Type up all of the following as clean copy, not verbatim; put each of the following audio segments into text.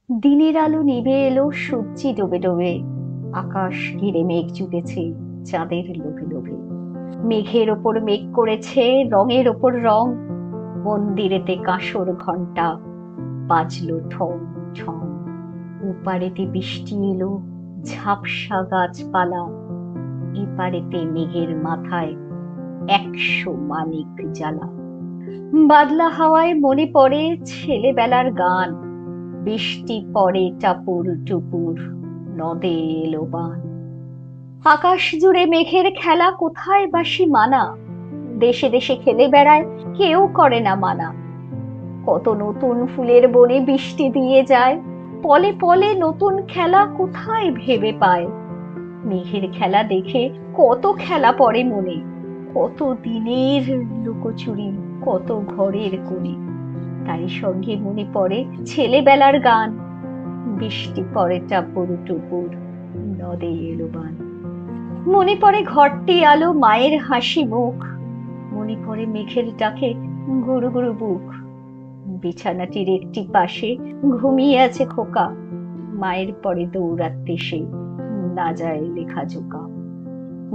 দিনের আলো নিভে এলো, সূর্যি ডোবে ডোবে। আকাশ ঘিরে মেঘ জুটেছে চাঁদের লোভে লোভে। মেঘের ওপর মেঘ করেছে রঙের ওপর রং। মন্দিরেতে কাঁসর ঘন্টা বাজলো ঠং ঠং। ওপারেতে বৃষ্টি এলো, ঝাপসা গাছপালা। এপারেতে মেঘের মাথায় 100 মানিক জ্বালা। বাদলা হাওয়ায় মনে পড়ে ছেলেবেলার গান। বৃষ্টি পড়ে টাপুর টুপুর, নদে এলো বান। আকাশ জুড়ে মেঘের খেলা, কোথায় বাসি মানা। দেশে দেশে খেলে বেড়ায়, কেউ করে না মানা। কত নতুন ফুলের বনে বৃষ্টি দিয়ে যায়। পলে পলে নতুন খেলা কোথায় ভেবে পায়। মেঘের খেলা দেখে কত খেলা পড়ে মনে। কত দিনের লুকোচুরি, কত ঘরের কোণে। তারই সঙ্গে মনে পড়ে ছেলেবেলার গান। বৃষ্টি পড়ে টাপুর টুপুর, নদে এলো বান। মনে পড়ে ঘরটি আলো, মায়ের হাসি মুখ। মনে পড়ে মেঘের ডাকে গুরু গুরু বুক। বিছানাটির একটি পাশে ঘুমিয়ে আছে খোকা। মায়ের পরে দৌড়াতে সে না যায় লেখা জোকা।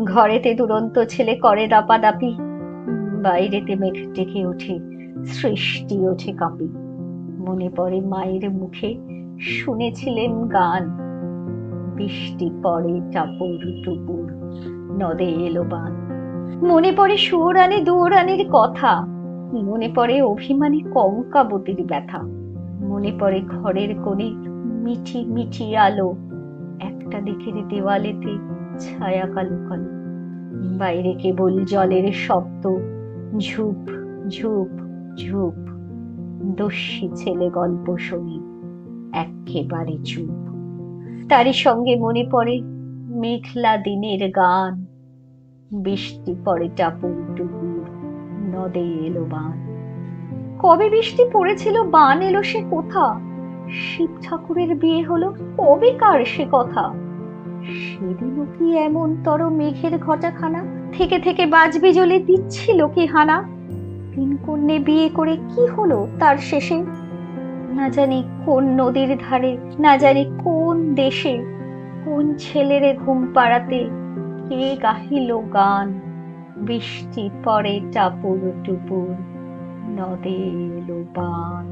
ঘরেতে দুরন্ত ছেলে করে দাপাদাপি। বাইরেতে মেঘ ডেকে ওঠে, সৃষ্টি ওঠে কাঁপি। মনে পড়ে মায়ের মুখে শুনেছিলেন গান। বৃষ্টি পড়ে টাপুর টুপুর, নদে এলো বান। মনে পড়ে সুয়োরানী দুয়োরানীর কথা। মনে পড়ে অভিমানী কঙ্কাবতীর ব্যথা। মনে পড়ে ঘরের কোণে মিঠি মিঠি আলো। একটা দিকের দেওয়ালেতে ছায়া কালো কালো। বাইরে কেবল জলের শব্দ, ঝুপ ঝুপ ঝুপ। দস্যি ছেলে গল্প শুনি, একেবারে চুপ। তারই সঙ্গে মনে পড়ে মেঘলা দিনের গান। বৃষ্টি পড়ে টাপুর টুপুর, নদে এলো বান। কবে বৃষ্টি পড়েছিল, বান এলো সে কোথা। শিব ঠাকুরের বিয়ে হলো, কবেকার সে কথা। সেদিনও কি এমন তর মেঘের ঘটাখানা, থেকে থেকে বাজবিজলি দিচ্ছিল কি হানা। তিন কন্যে বিয়ে করে কি হলো তার শেষে। না জানি কোন নদীর ধারে, না জানি কোন দেশে। কোন ছেলেরে ঘুম পাড়াতে কে গাহিল গান। বৃষ্টি পড়ে টাপুর টুপুর, নদে এলো বান।